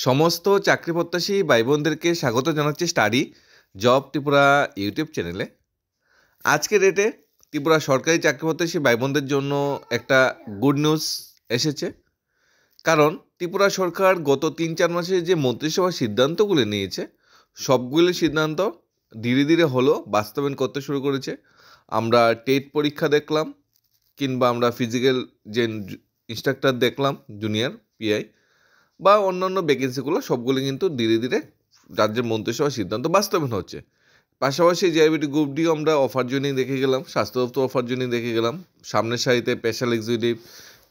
সমস্ত চাকরি প্রত্যাশী ভাই বোনদেরকে স্বাগত জানাচ্ছি স্টাডি জব ত্রিপুরা ইউটিউব চ্যানেলে। আজকের ডেটে ত্রিপুরা সরকারি চাকরি প্রত্যাশী ভাই বোনদের জন্য একটা গুড নিউজ এসেছে। কারণ ত্রিপুরা সরকার গত 3-4 মাসে যে মন্ত্রিসভা সিদ্ধান্তগুলি নিয়েছে, সবগুলি সিদ্ধান্ত ধীরে ধীরে হলো বাস্তবায়ন করতে শুরু করেছে। আমরা টেট পরীক্ষা দেখলাম, কিংবা আমরা ফিজিক্যাল যে ইনস্ট্রাক্টর দেখলাম, জুনিয়র পিআই বা অন্যান্য ভ্যাকেন্সিগুলো সবগুলি কিন্তু ধীরে ধীরে রাজ্যের মন্ত্রিসভার সিদ্ধান্ত বাস্তবায়ন হচ্ছে। পাশাপাশি জিআইবিটি গ্রুপ ডি আমরা অফার জয়েনিং দেখে গেলাম, স্বাস্থ্য দপ্তর অফার জয়েনিং দেখে গেলাম, সামনের সারিতে স্পেশাল এক্সিকিউটিভ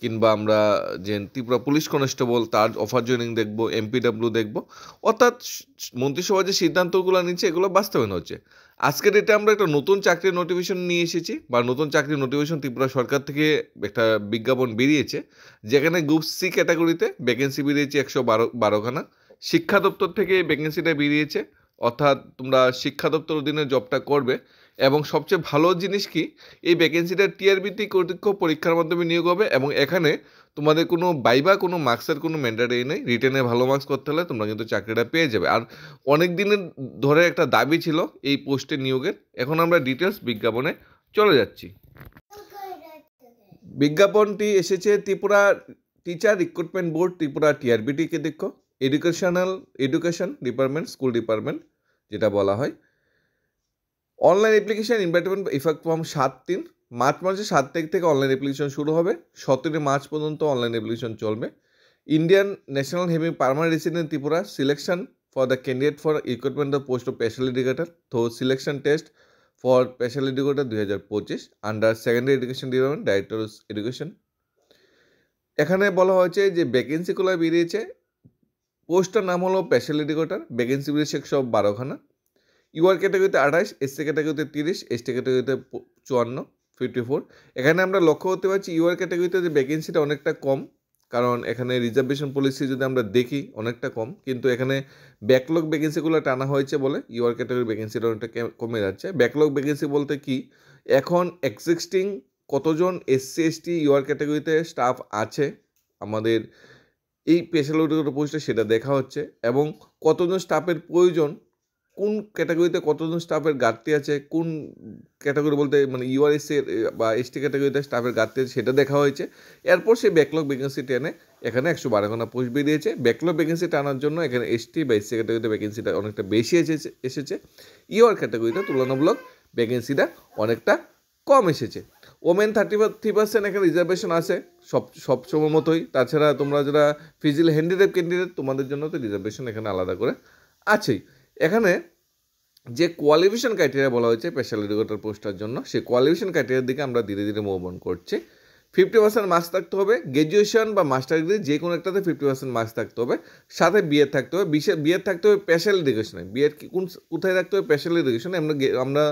কিংবা আমরা যে ত্রিপুরা পুলিশ কনস্টেবল তার অফার জয়েনিং দেখবো, এমপিডাব্লিউ দেখবো। অর্থাৎ মন্ত্রিসভা যে সিদ্ধান্তগুলো নিচ্ছে এগুলো বাস্তবায়ন হচ্ছে। আজকের ডেটে আমরা একটা নতুন চাকরির নোটিফিকেশন নিয়ে এসেছি, বা নতুন চাকরির নোটিফিকেশন ত্রিপুরা সরকার থেকে একটা বিজ্ঞাপন বেরিয়েছে, যেখানে গ্রুপ সি ক্যাটাগরিতে ভ্যাকেন্সি বেরিয়েছে 112খানা। শিক্ষা দপ্তর থেকে ভ্যাকেন্সিটা বেরিয়েছে, অর্থাৎ তোমরা শিক্ষা দপ্তর অধীনে জবটা করবে। এবং সবচেয়ে ভালো জিনিস কি, এই ভ্যাকেন্সিটা টিআরবিটি কর্তৃক পরীক্ষার মাধ্যমে নিয়োগ হবে, এবং এখানে তোমাদের কোনো বাইবা কোনো মার্কসের কোনো ম্যান্ডেটরি নেই। রিটেনে ভালো মার্কস করতে হলে তোমরা কিন্তু চাকরিটা পেয়ে যাবে। আর অনেক দিনের ধরে একটা দাবি ছিল এই পোস্টে নিয়োগের। এখন আমরা ডিটেলস বিজ্ঞাপনে চলে যাচ্ছি। বিজ্ঞাপনটি এসেছে Tripura teacher recruitment board, Tripura টিআরবিটিকে দেখো, এডুকেশন ডিপার্টমেন্ট, স্কুল ডিপার্টমেন্ট যেটা বলা হয়। Online application invitation effect from 7 March মাসে 7 তারিখ থেকে অনলাইন অ্যাপ্লিকেশন শুরু হবে, 17 মার্চ পর্যন্ত অনলাইন অ্যাপ্লিকেশন চলবে। Indian national having permanent resident Tripura selection for the candidate for recruitment the post of special educator through selection test for special educator 2025 under secondary education department, director of education. এখানে বলা হয়েছে যে ভ্যাকেন্সিগুলো বেরিয়েছে, পোস্টের নাম হলো special educator, vacancy বেরিয়েছে 112খানা। UR ক্যাটাগরিতে 28, এসসি ক্যাটাগরিতে 30, এসটি ক্যাটাগরিতে 54। এখানে আমরা লক্ষ্য করতে পারছি ইউআর ক্যাটাগরিতে যে ভ্যাকেন্সিটা অনেকটা কম, কারণ এখানে রিজার্ভেশন পলিসি যদি আমরা দেখি অনেকটা কম, কিন্তু এখানে ব্যাকলগ ভ্যাকেন্সিগুলো টানা হয়েছে বলে ইউআর ক্যাটাগরি ভ্যাকেন্সিটা অনেকটা কমে যাচ্ছে। ব্যাকলগ ভ্যাকেন্সি বলতে কি, এখন এক্সিস্টিং কতজন এসসি এসটি ইউআর ক্যাটাগরিতে স্টাফ আছে আমাদের এই স্পেশাল এডুকেটর পোস্টে সেটা দেখা হচ্ছে, এবং কতজন স্টাফের প্রয়োজন, কোন ক্যাটাগরিতে কতজন স্টাফের ঘাটতি আছে, কোন ক্যাটাগরি বলতে মানে ইউআরএসসি বা এসটি ক্যাটাগরিতে স্টাফের ঘাটতি আছে সেটা দেখা হয়েছে। এরপর সেই ব্যাকলগ ভ্যাকেন্সি টেনে এখানে 112খানা পোস্ট বেরিয়েছে। ব্যাকলগ ভ্যাকেন্সি টানার জন্য এখানে এসটি বা এসসি ক্যাটাগরিতে ভ্যাকেন্সিটা অনেকটা বেশি এসেছে। ইউআর ক্যাটাগরিতে তুলনামূলক ভ্যাকেন্সিটা অনেকটা কম এসেছে। ওমেন 33% এখানে রিজার্ভেশন আছে সব সময় মতোই। তাছাড়া তোমরা যারা ফিজিক্যাল হ্যান্ডিক্যাপ ক্যান্ডিডেট তোমাদের জন্য তো রিজার্ভেশন এখানে আলাদা করে আছেই। এখানে যে কোয়ালিফিকেশন ক্রাইটেরিয়া বলা হয়েছে স্পেশাল এডুকেটর পোস্টের জন্য, সেই কোয়ালিফিকেশন ক্রাইটেরিয়ার দিকে আমরা ধীরে ধীরে মুভ অন করছি। 50% মার্কস থাকতে হবে, গ্র্যাজুয়েশন বা মাস্টার ডিগ্রি যে কোনো একটাতে 50% মার্কস থাকতে হবে, সাথে বিএড থাকতে হবে। বিএড থাকতে হবে স্পেশাল এডুকেশনে। বিএড কোথায় থাকতে হবে? স্পেশাল এডুকেশনে। আমরা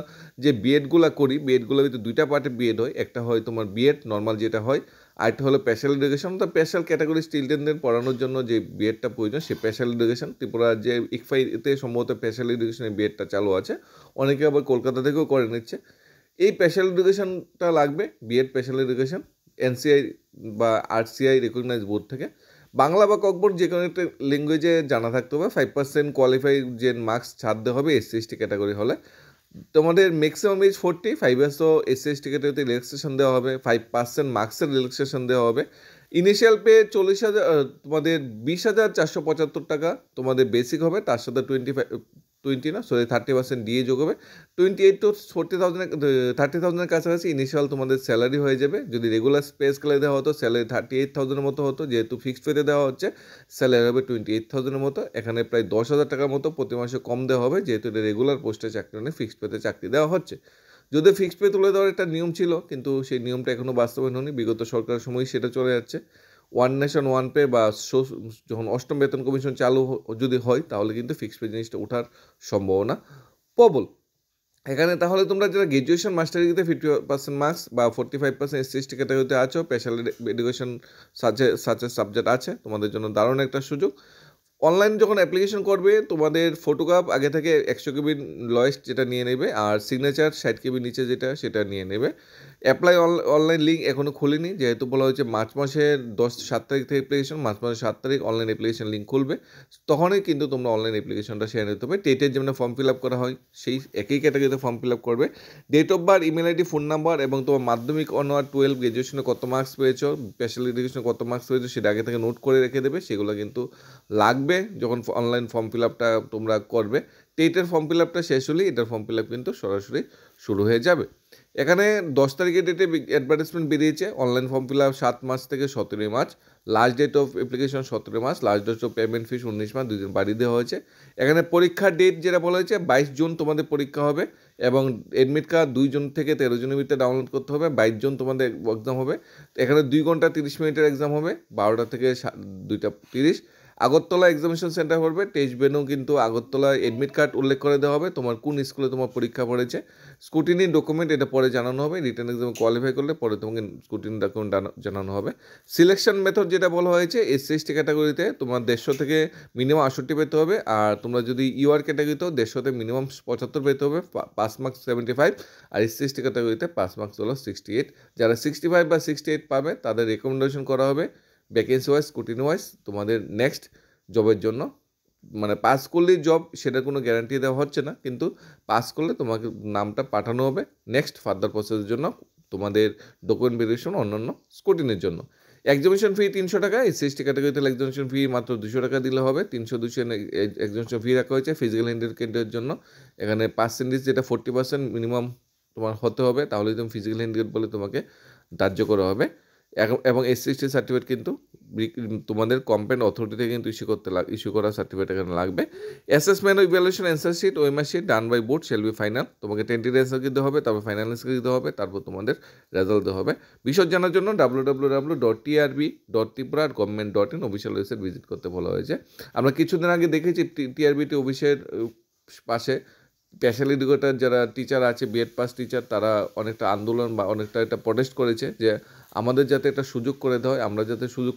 যে বিএডগুলো করি, বিএডগুলোর ভিতরে দুইটা পার্টে বিএড হয়। একটা হয় তোমার বিএড নর্মাল যেটা হয়, আরেকটা হলো স্পেশাল এডুকেশন। তো স্পেশাল ক্যাটাগরি চিলড্রেনদের পড়ানোর জন্য যে বিএডটা প্রয়োজন সে স্পেশাল এডুকেশন। ত্রিপুরা যে ইকফাইতে সম্ভবত স্পেশাল এডুকেশনের বিএডটা চালু আছে, অনেকে আবার কলকাতা থেকেও করে নিচ্ছে। এই স্পেশাল এডুকেশনটা লাগবে, বিএড স্পেশাল এডুকেশন, এনসিআই বা আরসিআই রেকগনাইজ বোর্ড থেকে। বাংলা বা ককবোর্ড যে কোনো একটা ল্যাঙ্গুয়েজে জানা থাকতে হবে। 5% কোয়ালিফাই যে মার্কস ছাড় দেওয়া হবে এসসি এসটি ক্যাটাগরি হলে। তোমাদের ম্যাক্সিমাম এজ 40, 5 ইয়ার্সও এসসি এসটি ক্যাটাগরিতে রিল্যাক্সেশন দেওয়া হবে, 5% মার্কসের রিল্যাক্সেশন দেওয়া হবে। ইনিশিয়াল পে 40,000, তোমাদের 20,475 টাকা তোমাদের বেসিক হবে, তার সাথে 30% ডিএ যোগ হবে। 28 to 30,000 কাছাকাছি ইনিশিয়াল তোমাদের স্যালারি হয়ে যাবে। যদি রেগুলার পে স্কেলে দেওয়া হতো স্যালারি 38,000 মতো হতো, যেহেতু ফিক্সড পেতে দেওয়া হচ্ছে স্যালারি হবে 28,000 মতো। এখানে প্রায় 10,000 টাকার মতো প্রতি মাসে কম দেওয়া হবে, যেহেতু এটা রেগুলার পোস্টে চাকরি মানে ফিক্সড পেতে চাকরি দেওয়া হচ্ছে। যদিও ফিক্সড পে তুলে দেওয়ার একটা নিয়ম ছিল, কিন্তু সেই নিয়মটা এখনও বাস্তবায়ন হয়নি। বিগত সরকারের সময় সেটা চলে যাচ্ছে। ওয়ান নেশন ওয়ান পে বা যখন অষ্টম বেতন কমিশন চালু যদি হয় তাহলে কিন্তু ফিক্সড পে জিনিসটা ওঠার সম্ভাবনা প্রবল। এখানে তাহলে তোমরা যারা গ্র্যাজুয়েশন মাস্টার ডিগ্রিতে 50% মার্কস বা 45% এসসি এসটি ক্যাটাগরিতে আছো, স্পেশাল এডুকেশন সাথে সাবজেক্ট আছে, তোমাদের জন্য দারুণ একটা সুযোগ। অনলাইন যখন অ্যাপ্লিকেশন করবে তোমাদের ফটোগ্রাফ আগে থেকে 100 কেবি লয়েস্ট যেটা নিয়ে নেবে, আর সিগনেচার 60 কেবি নিচে যেটা সেটা নিয়ে নেবে। অ্যাপ্লাই অনলাইন লিঙ্ক এখনও খুলিনি, যেহেতু বলা হয়েছে মার্চ মাসের 7 তারিখ থেকে অ্যাপ্লিকেশন, মার্চ মাসের 7 তারিখ অনলাইন অ্যাপ্লিকেশন লিঙ্ক খুলবে, তখনই কিন্তু তোমরা অনলাইন অ্যাপ্লিকেশনটা শেয়ার নিতে হবে। টেটের যেমন ফর্ম ফিল আপ করা হয় সেই একই ক্যাটাগরিতে ফর্ম ফিল আপ করবে। Date of birth, email ID, phone number এবং তোমার মাধ্যমিক অনার 12 গ্র্যাজুয়েশনে কত মার্কস পেয়েছো, স্পেশাল এডুকেশনে কত মার্কস পেয়েছো সেটা আগে থেকে নোট করে রেখে দেবে। সেগুলো কিন্তু লাগবে যখন অনলাইন ফর্ম ফিল আপটা তোমরা করবে। টেটের ফর্ম ফিল আপটা শেষ হলেই এটার ফর্ম ফিল আপ কিন্তু সরাসরি শুরু হয়ে যাবে। এখানে 10 তারিখের ডেটে অ্যাডভার্টাইজমেন্ট বেরিয়েছে। Online form fill up 7 March থেকে 17 March, last date of application 17 March, last date of payment fees 19 March, 2 দিন বাড়িয়ে দেওয়া হয়েছে। এখানে পরীক্ষার ডেট যেটা বলা হয়েছে 22 জুন তোমাদের পরীক্ষা হবে, এবং অ্যাডমিট কার্ড 2 জন থেকে 13 জনের ভিতরে ডাউনলোড করতে হবে। 22 জন তোমাদের এক্সাম হবে। এখানে 2 ঘন্টা 30 মিনিটের এক্সাম হবে, 12টা থেকে 2টা 30। আগরতলা এক্সামিনেশন সেন্টার পড়বে, টেস্ট ভেন্যু কিন্তু আগরতলা। অ্যাডমিট কার্ড উল্লেখ করে দেওয়া হবে তোমার কোন স্কুলে তোমার পরীক্ষা পড়েছে। স্কুটিনি ডকুমেন্ট এটা পরে জানানো হবে, রিটার্ন এক্সামে কোয়ালিফাই করলে পরে তোমাকে স্কুটিনি ডকুমেন্ট জানানো হবে। সিলেকশন মেথড যেটা বলা হয়েছে SC ST ক্যাটাগরিতে তোমার 150 থেকে মিনিমাম 68 পেতে হবে, আর তোমরা যদি UR ক্যাটাগরিতেও 150 থেকে মিনিমাম 75 পেতে হবে, 5 মার্কস 75, আর SC ST ক্যাটাগরিতে 5 মার্কস হলো 68। যারা 65 বা 68 পাবে তাদের রেকমেন্ডেশন করা হবে ভ্যাকেন্সি ওয়াইজ, স্কুটিনি ওয়াইজ তোমাদের নেক্সট জবের জন্য। মানে পাস করলেই জব সেটা কোনো গ্যারান্টি দেওয়া হচ্ছে না, কিন্তু পাস করলে তোমাকে নামটা পাঠানো হবে নেক্সট ফার্দার প্রসেসের জন্য, তোমাদের ডকুমেন্ট ভেরিফিকেশন, অন্যান্য স্কুটিনের জন্য। এক্সামিনেশন ফি 300 টাকা। SC ST ক্যাটাগরিতে এক্সামিনেশন ফি মাত্র 200 টাকা দিলে হবে। 300 এক্সামিনেশন ফি রাখা হয়েছে ফিজিক্যাল হ্যান্ডিক্যাপের জন্য। এখানে পার্সেন্টেজ যেটা 40% মিনিমাম তোমার হতে হবে, তাহলেই তুমি ফিজিক্যাল হ্যান্ডিক্যাপ বলে তোমাকে ধার্য করা হবে। এবং SC ST সার্টিফিকেট কিন্তু তোমাদের কম্পেন্ট অথরিটি থেকে কিন্তু ইস্যু করা সার্টিফিকেট এখানে লাগবে। অ্যাসেসমেন্ট ও evaluation answer sheet OMR sheet done by board shall be final. তোমাকে টেন্টেড অ্যান্সার দিতে হবে, তারপর ফাইনাল অ্যান্সার দিতে হবে, তারপর তোমাদের রেজাল্ট দিতে হবে। বিশদ জানার জন্য www.trb.tripura.government.in অফিসিয়াল ওয়েবসাইট ভিজিট করতে বলা হয়েছে। আমরা কিছুদিন আগে দেখেছি TRBT অফিসের পাশে স্পেশাল এডুকেটর যারা টিচার আছে, বিএড পাস টিচার, তারা অনেকটা আন্দোলন বা অনেকটা একটা প্রটেস্ট করেছে যে আমাদের যাতে একটা সুযোগ করে দেওয়া হয়, আমরা যাতে সুযোগ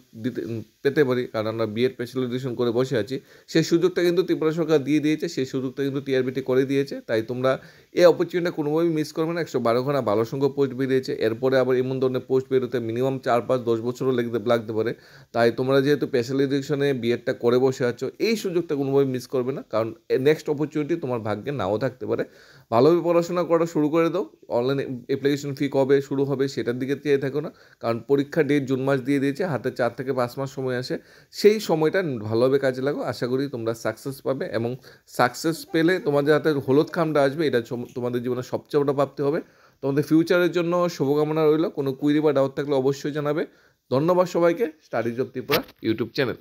পেতে পারি, কারণ আমরা বিএড স্পেশাল এডুকেশন করে বসে আছি। সেই সুযোগটা কিন্তু ত্রিপুরা সরকার দিয়ে দিয়েছে, সেই সুযোগটা কিন্তু TRBT করে দিয়েছে। তাই তোমরা এই অপরচুনিটিটা কোনোভাবেই মিস করবে না। 112 খানা ভালো সংখ্যক পোস্ট বেরিয়েছে, এরপরে আবার এমন ধরনের পোস্ট বেরোতে মিনিমাম 4, 5, 10 বছরও লাগতে পারে। তাই তোমরা যেহেতু স্পেশাল এডুকেশনে বিএডটা করে বসে আছো, এই সুযোগটা কোনোভাবেই মিস করবে না, কারণ নেক্সট অপরচুনিটি তোমার ভাগ্যে নাও থাকতে পারে। ভালোভাবে পড়াশোনা করা শুরু করে দাও। অনলাইন অ্যাপ্লিকেশন ফি কবে শুরু হবে সেটার দিকে চেয়ে থাকো না, কারণ পরীক্ষার ডেট জুন মাস দিয়ে দিয়েছে, হাতে 4 থেকে 5 মাস সময় আসে। সেই সময়টা ভালোভাবে কাজে লাগো, আশা করি তোমরা সাকসেস পাবে, এবং সাকসেস পেলে তোমাদের হাতে হলুদ খামটা আসবে, এটা তোমাদের জীবনে সবচেয়ে বড় প্রাপ্তি হবে। তোমাদের ফিউচারের জন্য শুভকামনা রইল। কোনো কুইরি বা ডাউট থাকলে অবশ্যই জানাবে। ধন্যবাদ সবাইকে। Studies of Tripura YouTube channel.